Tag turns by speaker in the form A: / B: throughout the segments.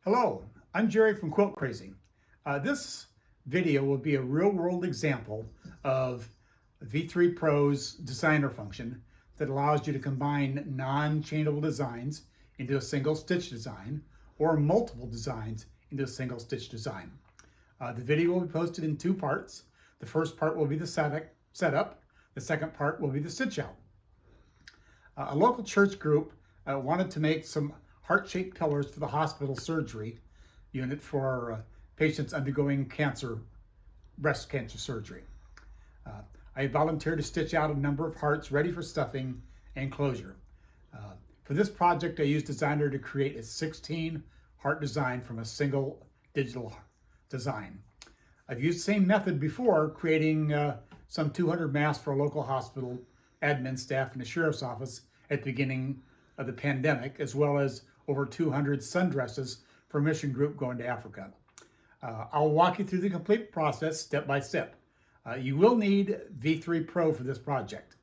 A: Hello, I'm Jerry from Quilt Crazy. This video will be a real-world example of V3 Pro's designer function that allows you to combine non-chainable designs into a single stitch design or multiple designs into a single stitch design. The video will be posted in two parts. The first part will be the setup. The second part will be the stitch out. A local church group wanted to make some heart-shaped pillars for the hospital surgery unit for patients undergoing breast cancer surgery. I volunteered to stitch out a number of hearts ready for stuffing and closure. For this project, I used Designer to create a 16 heart design from a single digital design. I've used the same method before, creating some 200 masks for a local hospital admin staff in the sheriff's office at the beginning of the pandemic, as well as over 200 sundresses for a mission group going to Africa. I'll walk you through the complete process step by step. You will need V3 Pro for this project.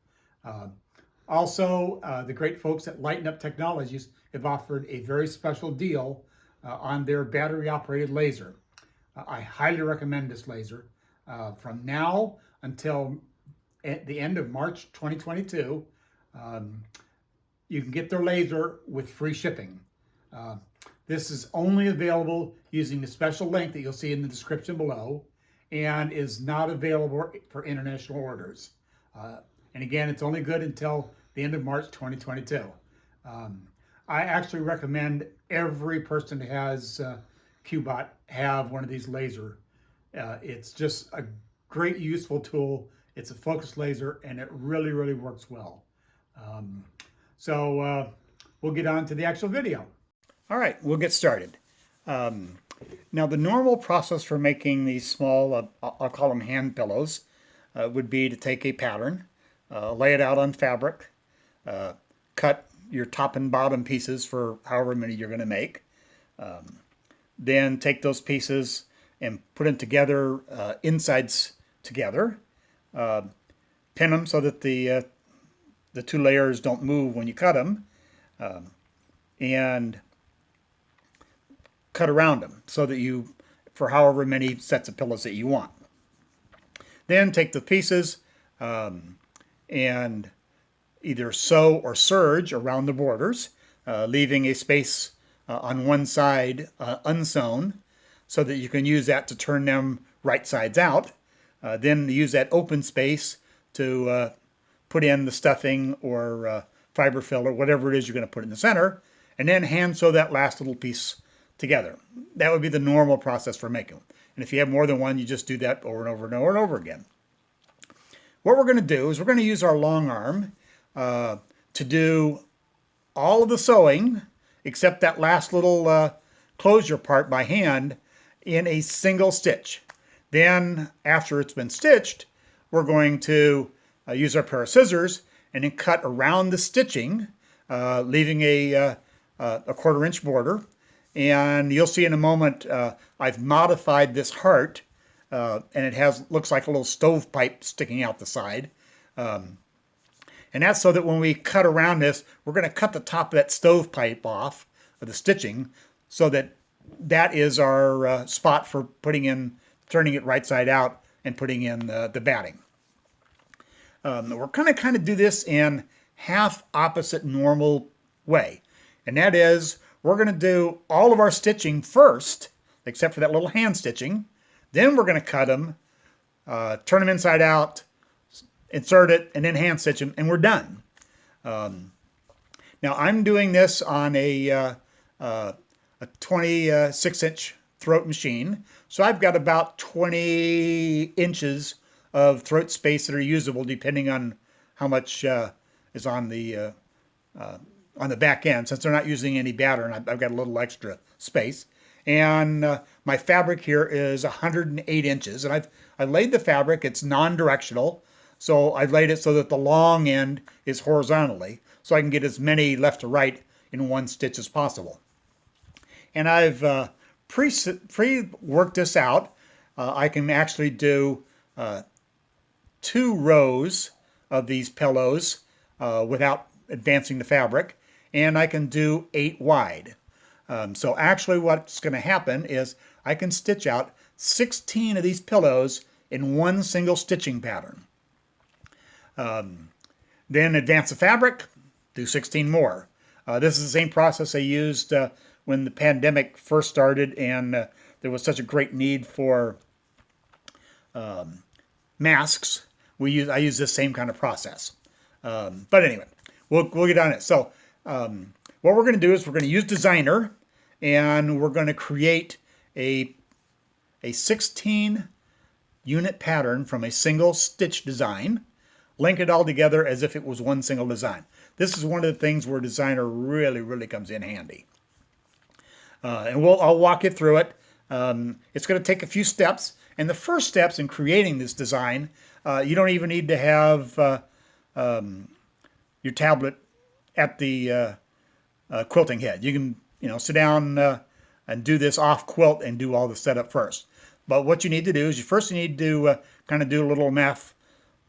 A: Also, the great folks at Lighten Up Technologies have offered a very special deal on their battery-operated laser. I highly recommend this laser. From now until at the end of March 2022, you can get their laser with free shipping. This is only available using the special link that you'll see in the description below and is not available for international orders. And again, it's only good until the end of March 2022. I actually recommend every person who has Qbot have one of these laser. It's just a great useful tool. It's a focus laser and it really works well. So we'll get on to the actual video. All right, we'll get started. Now the normal process for making these small, I'll call them hand pillows, would be to take a pattern, lay it out on fabric, cut your top and bottom pieces for however many you're going to make. Then take those pieces and put them together, insides together. Pin them so that the two layers don't move when you cut them. And cut around them so that you, for however many sets of pillows that you want. Then take the pieces and either sew or serge around the borders, leaving a space on one side unsewn so that you can use that to turn them right sides out. Then use that open space to put in the stuffing or fiber fill or whatever it is you're going to put in the center, and then hand sew that last little piece together. That would be the normal process for making them. And if you have more than one, you just do that over and over and over and over again. What we're going to do is we're going to use our long arm to do all of the sewing except that last little closure part by hand in a single stitch. Then after it's been stitched, we're going to use our pair of scissors and then cut around the stitching, leaving a 1/4 inch border. And you'll see in a moment, I've modified this heart, and it looks like a little stovepipe sticking out the side. And that's so that when we cut around this, we're going to cut the top of that stovepipe off of the stitching, so that that is our spot for turning it right side out and putting in the batting. We're going to kind of do this in half opposite normal way, and that is, we're going to do all of our stitching first, except for that little hand stitching. Then we're going to cut them, turn them inside out, insert it, and then hand stitch them, and we're done. Now I'm doing this on a 26-inch throat machine, so I've got about 20 inches of throat space that are usable, depending on how much is on the back end. Since they're not using any batter, I've got a little extra space. And my fabric here is 108 inches. And I've laid the fabric, it's non-directional. So I've laid it so that the long end is horizontally, so I can get as many left to right in one stitch as possible. And I've pre-worked this out. I can actually do 2 rows of these pillows without advancing the fabric. And I can do 8 wide. So actually what's going to happen is I can stitch out 16 of these pillows in one single stitching pattern. Then advance the fabric, do 16 more. This is the same process I used when the pandemic first started and there was such a great need for masks. I use this same kind of process. But anyway, we'll get on it. So what we're going to do is we're going to use Designer and we're going to create a 16 unit pattern from a single stitch design, link it all together as if it was one single design. This is one of the things where Designer really comes in handy. And I'll walk you through it. It's going to take a few steps. And the first steps in creating this design, you don't even need to have your tablet at the quilting head. You can, sit down and do this off quilt and do all the setup first. But what you need to do is you need to kind of do a little math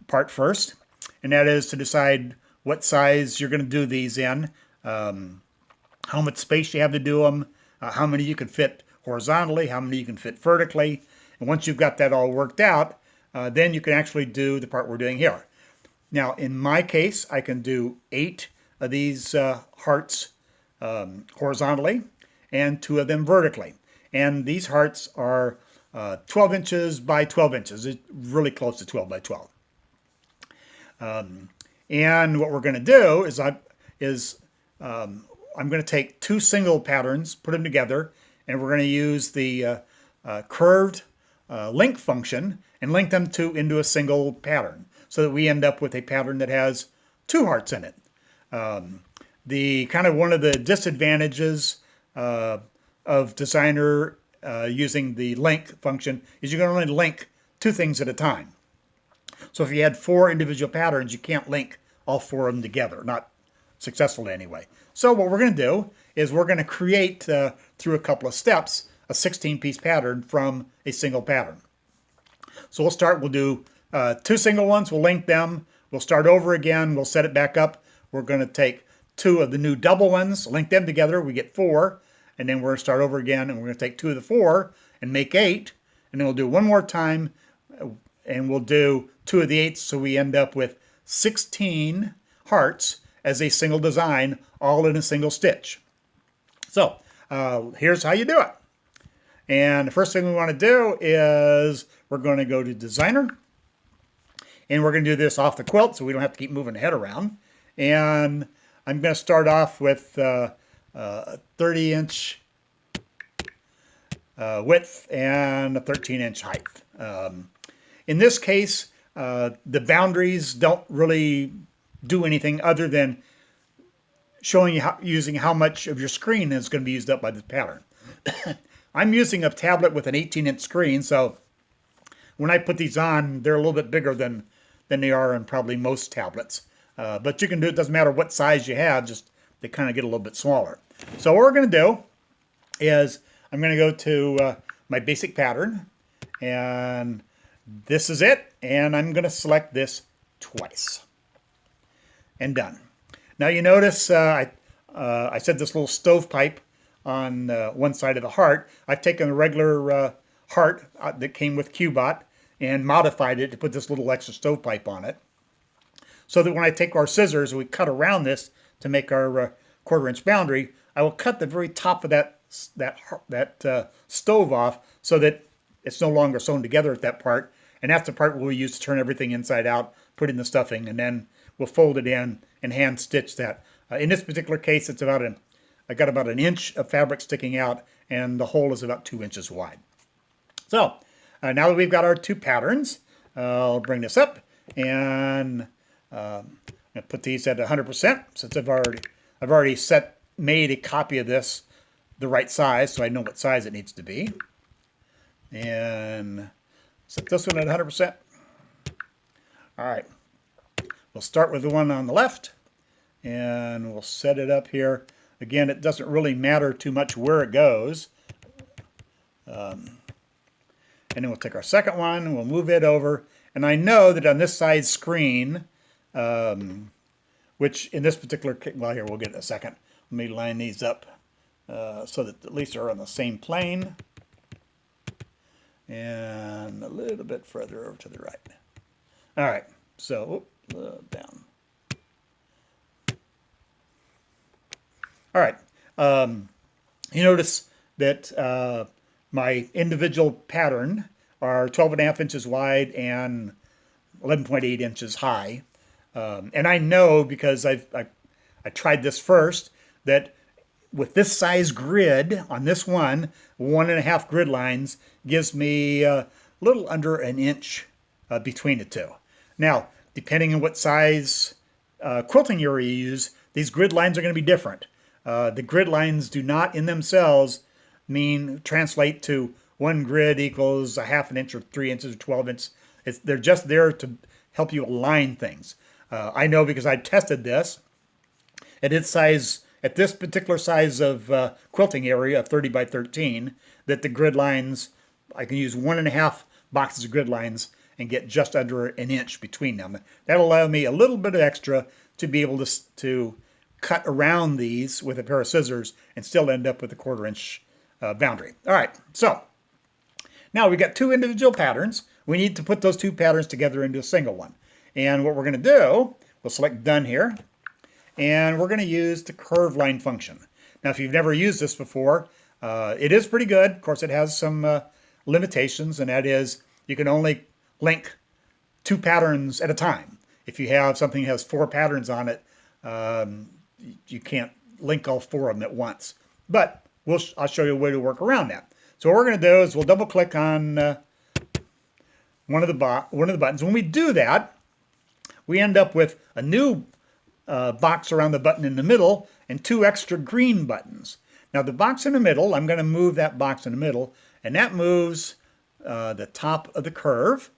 A: part first, and that is to decide what size you're going to do these in, how much space you have to do them, how many you can fit horizontally, how many you can fit vertically. And once you've got that all worked out, then you can actually do the part we're doing here. Now, in my case, I can do 8 of these hearts horizontally and 2 of them vertically. And these hearts are 12 inches by 12 inches. It's really close to 12 by 12. And what we're going to do is I'm going to take 2 single patterns, put them together, and we're going to use the curved link function and link them into a single pattern so that we end up with a pattern that has 2 hearts in it. The kind of one of the disadvantages of Designer using the link function is you can only link 2 things at a time. So if you had 4 individual patterns, you can't link all 4 of them together, not successfully anyway. So what we're going to do is we're going to create, through a couple of steps, a 16-piece pattern from a single pattern. So we'll do 2 single ones, we'll link them, we'll start over again, we'll set it back up. We're going to take 2 of the new double ones, link them together, we get 4, and then we're going to start over again, and we're going to take 2 of the 4 and make 8, and then we'll do one more time, and we'll do 2 of the 8s, so we end up with 16 hearts as a single design, all in a single stitch. So here's how you do it. And the first thing we want to do is we're going to go to Designer, and we're going to do this off the quilt so we don't have to keep moving the head around. And I'm going to start off with a 30-inch width and a 13-inch height. In this case, the boundaries don't really do anything other than showing you using how much of your screen is going to be used up by this pattern. I'm using a tablet with an 18-inch screen, so when I put these on, they're a little bit bigger than they are in probably most tablets. But you can do it, doesn't matter what size you have, just they kind of get a little bit smaller. So what we're going to do is I'm going to go to my basic pattern, and this is it, and I'm going to select this twice. And done. Now you notice I said this little stovepipe on one side of the heart. I've taken a regular heart that came with Qbot and modified it to put this little extra stovepipe on it, so that when I take our scissors and we cut around this to make our 1/4-inch boundary, I will cut the very top of that stove off so that it's no longer sewn together at that part, and that's the part we'll use to turn everything inside out, put in the stuffing, and then we'll fold it in and hand stitch that. In this particular case, it's I got about 1 inch of fabric sticking out, and the hole is about 2 inches wide. So now that we've got our 2 patterns, I'll bring this up, and I'm going to put these at 100% since I've already made a copy of this the right size, so I know what size it needs to be. And set this one at 100%. All right. We'll start with the one on the left, and we'll set it up here. Again, it doesn't really matter too much where it goes. And then we'll take our second one, and we'll move it over. And I know that on this side screen, which in this particular case, well, here, we'll get it in a second. Let me line these up so that at least they're on the same plane. And a little bit further over to the right. All right, so down. All right, you notice that my individual pattern are 12.5 inches wide and 11.8 inches high. And I know, because I tried this first, that with this size grid on this 1.5 grid lines gives me a little under an inch between the two. Now, depending on what size quilting area you use, these grid lines are going to be different. The grid lines do not in themselves translate to one grid equals a half an inch or 3 inches or 12 inches. They're just there to help you align things. I know because I tested this at its size, at this particular size of quilting area of 30 by 13, that the grid lines, I can use 1.5 boxes of grid lines and get just under an inch between them. That'll allow me a little bit of extra to be able to cut around these with a pair of scissors and still end up with a 1/4 inch boundary. All right, so now we've got 2 individual patterns. We need to put those 2 patterns together into a single one. And what we're going to do, we'll select Done here, and we're going to use the curve line function. Now, if you've never used this before, it is pretty good. Of course, it has some limitations, and that is you can only link 2 patterns at a time. If you have something that has 4 patterns on it, you can't link all 4 of them at once. But I'll show you a way to work around that. So what we're going to do is we'll double click on one of the buttons. When we do that, we end up with a new box around the button in the middle and 2 extra green buttons. Now the box in the middle, I'm going to move that box in the middle, and that moves the top of the curve.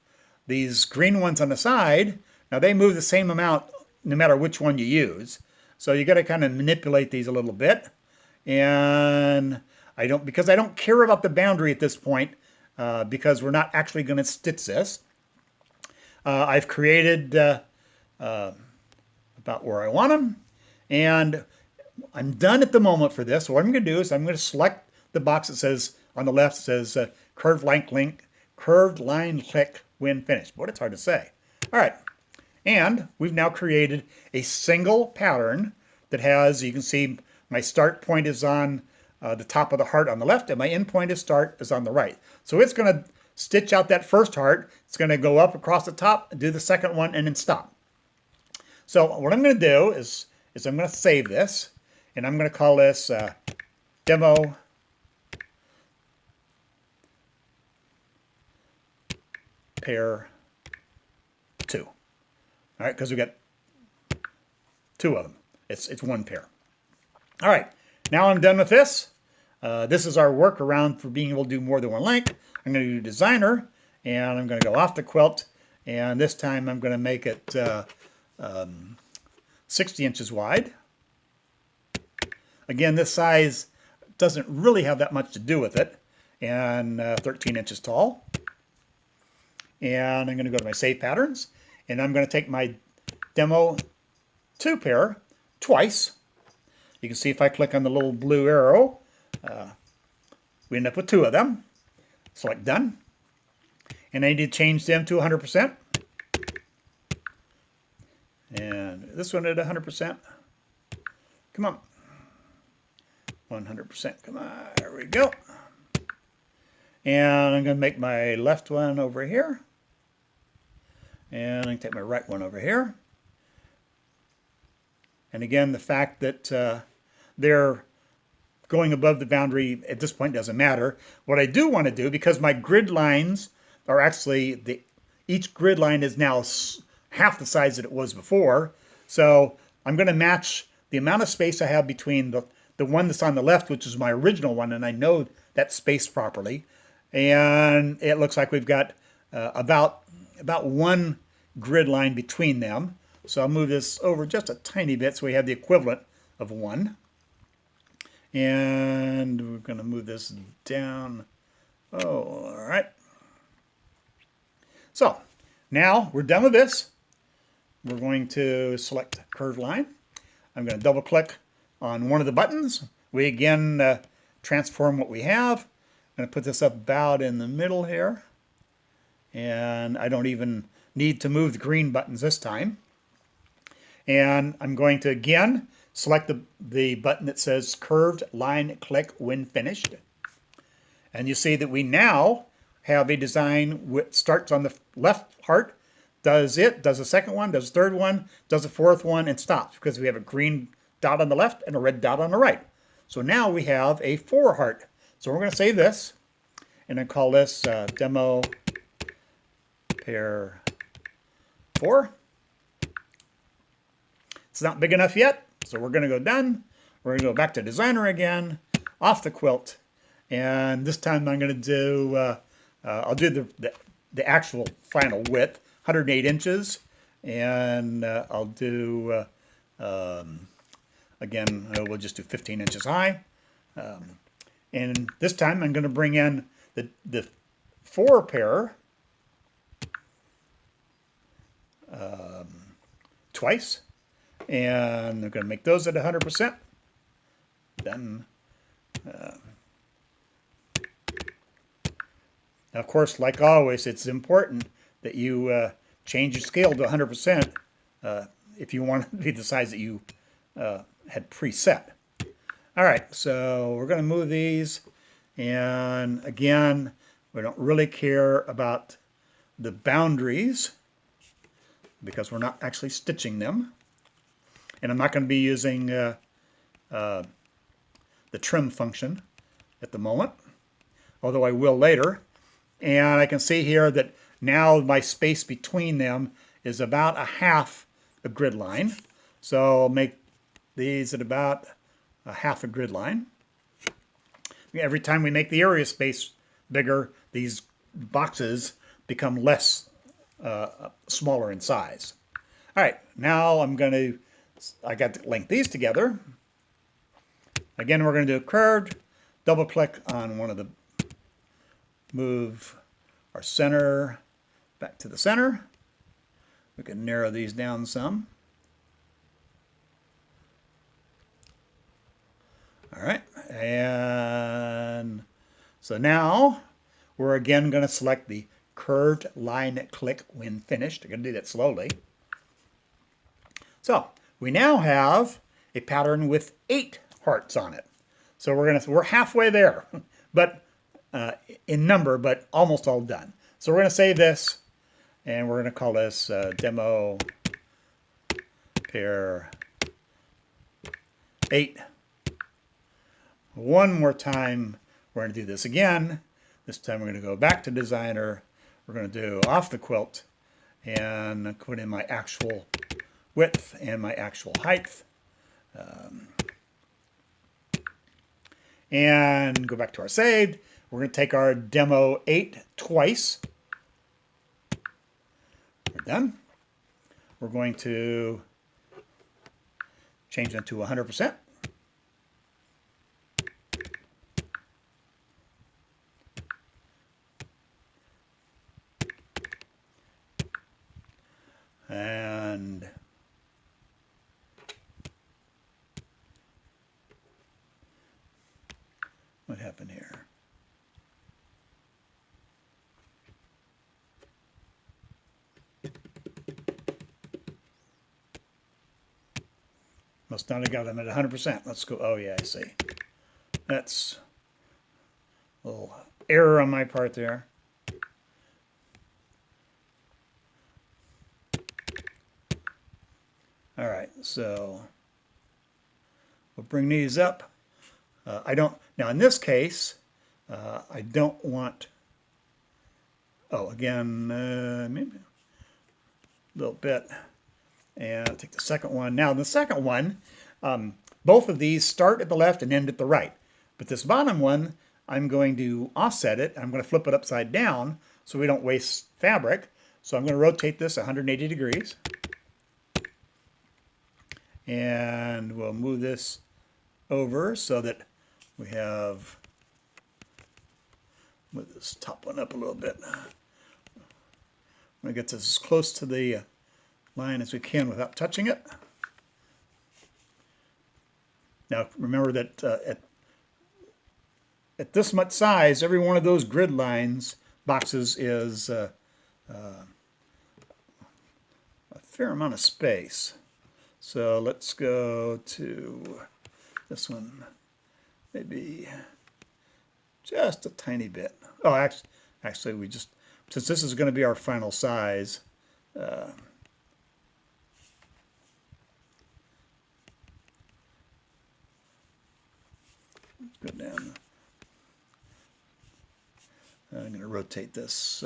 A: These green ones on the side, now they move the same amount no matter which one you use. So you got to kind of manipulate these a little bit. And because I don't care about the boundary at this point, because we're not actually going to stitch this. I've created about where I want them, and I'm done at the moment for this. So what I'm going to do is I'm going to select the box that says on the left, says curved line click when finished. Boy, it's hard to say. All right, and we've now created a single pattern that has, you can see my start point is on the top of the heart on the left, and my end point is on the right. So it's going to stitch out that first heart. It's going to go up across the top, do the second one, and then stop. So what I'm going to do is I'm going to save this, and I'm going to call this Demo Pair 2. All right, because we got 2 of them. It's 1 pair. All right, now I'm done with this. This is our workaround for being able to do more than one length. I'm going to do Designer, and I'm going to go off the quilt, and this time I'm going to make it 60 inches wide. Again, this size doesn't really have that much to do with it, and 13 inches tall. And I'm going to go to my Save Patterns, and I'm going to take my Demo 2 pair twice. You can see if I click on the little blue arrow, we end up with 2 of them. Select Done. And I need to change them to 100%. And this one at 100%. Come on. 100%. Come on. There we go. And I'm going to make my left one over here. And I'm going to take my right one over here. And again, the fact that they're going above the boundary at this point doesn't matter. What I do want to do, because my grid lines are actually, each grid line is now half the size that it was before. So I'm going to match the amount of space I have between the one that's on the left, which is my original one, and I know that's spaced properly. And it looks like we've got about 1 grid line between them. So I'll move this over just a tiny bit so we have the equivalent of 1. And we're going to move this down. Oh, all right. So now we're done with this. We're going to select Curved Line. I'm going to double click on one of the buttons. we again transform what we have. I'm going to put this up about in the middle here. And I don't even need to move the green buttons this time. And I'm going to again select the button that says curved line click when finished. And you see that we now have a design which starts on the left heart, does the second one, does the third one, does the fourth one, and stops because we have a green dot on the left and a red dot on the right. So now we have a 4 heart. So we're going to save this and then call this demo pair 4. It's not big enough yet, so we're going to go done. We're going to go back to designer again, off the quilt, and this time I'm going to do, I'll do the actual final width, 108 inches, and I'll do, again, we'll just do 15 inches high. And this time I'm going to bring in the 4 pair twice, and I'm going to make those at 100%. Then, of course, like always, it's important that you change your scale to 100% if you want it to be the size that you had preset. All right, so we're going to move these, and again, we don't really care about the boundaries because we're not actually stitching them. And I'm not going to be using the trim function at the moment, although I will later. And I can see here that now my space between them is about a half a grid line. So I'll make these at about a half a grid line. Every time we make the area space bigger, these boxes become less smaller in size. All right, now I got to link these together. Again, we're going to do a curved, double click on one of the, move our center back to the center. We can narrow these down some. All right, and so now we're again going to select the curved line click when finished. I'm going to do that slowly. So we now have a pattern with 8 hearts on it. So we're halfway there, but in number, but almost all done. So we're going to save this, and we're going to call this demo pair 8. One more time, we're going to do this again. This time we're going to go back to designer. We're going to do off the quilt and put in my actual width and my actual height. And go back to our saved. We're going to take our demo 8 twice. We're done. We're going to change them to 100%. And what happened here? Must not have got them at 100%. Let's go. Oh yeah, I see. That's a little error on my part there. All right, so we'll bring these up. Now in this case, I don't want, again, maybe a little bit. And I'll take the second one. Now the second one, both of these start at the left and end at the right. But this bottom one, I'm going to offset it. I'm going to flip it upside down so we don't waste fabric. So I'm going to rotate this 180 degrees. And we'll move this over so that we have, move this top one up a little bit. I'm going to get this as close to the line as we can without touching it. Now remember that at this much size, every one of those grid lines boxes is a fair amount of space. So let's go to this one, maybe just a tiny bit. Oh, actually we just, since this is going to be our final size, go down. I'm going to rotate this.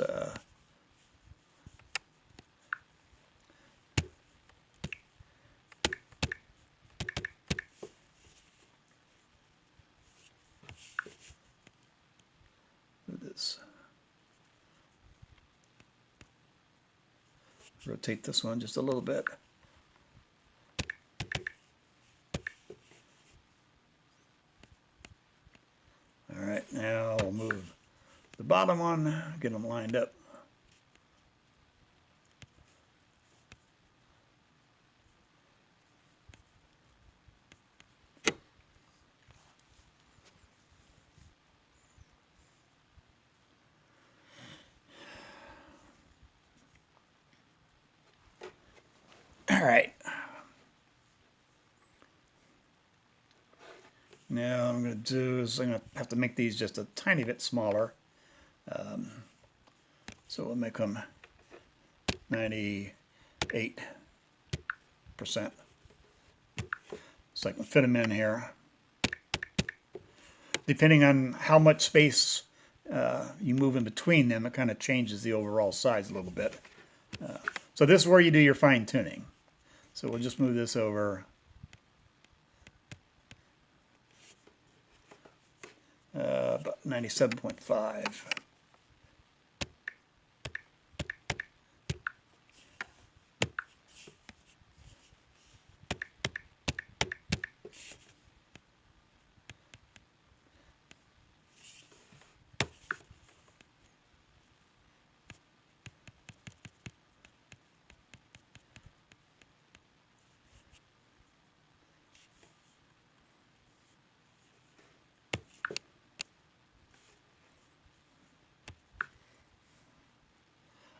A: Rotate this one just a little bit. All right, now we'll move the bottom one, get them lined up. All right. Now what I'm going to do is I'm going to have to make these just a tiny bit smaller. So we'll make them 98%. So I can fit them in here. Depending on how much space you move in between them, it kind of changes the overall size a little bit. So this is where you do your fine tuning. So we'll just move this over. About 97.5.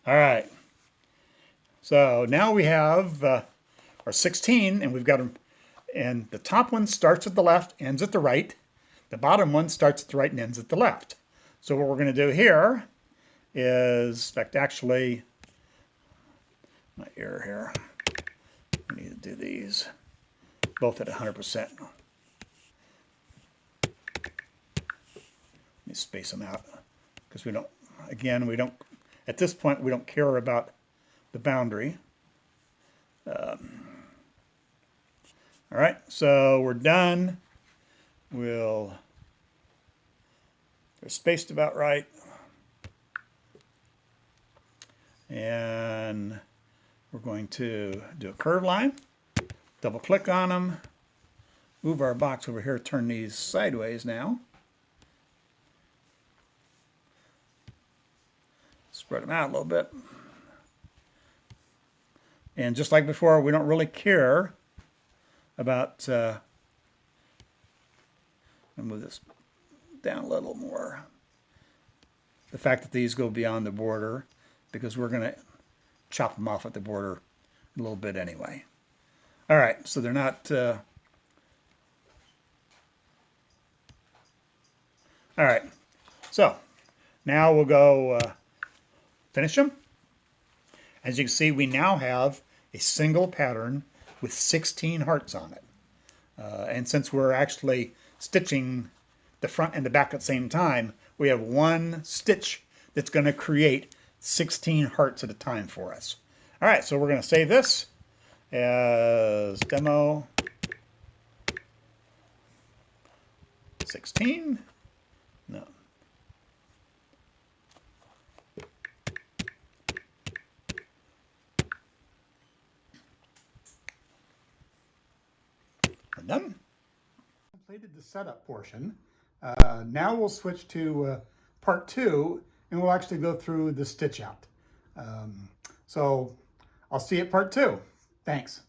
A: All right, so now we have our 16, and we've got them, and the top one starts at the left, ends at the right. The bottom one starts at the right and ends at the left. So what we're going to do here is, in fact, actually, my error here, I need to do these both at 100%. Let me space them out, because we don't, again, we don't, at this point, we don't care about the boundary. All right, so we're done. They're spaced about right. And we're going to do a curve line, double click on them, move our box over here, turn these sideways now. Spread them out a little bit. And just like before, we don't really care about, I'll move this down a little more. The fact that these go beyond the border, because we're going to chop them off at the border a little bit anyway. All right, so they're not, all right, so now we'll go finish them. As you can see, we now have a single pattern with 16 hearts on it. And since we're actually stitching the front and the back at the same time, we have one stitch that's going to create 16 hearts at a time for us. All right, so we're going to save this as demo 16. No. We're done. Completed the setup portion. Now we'll switch to part 2, and we'll actually go through the stitch out. So I'll see you at part 2. Thanks.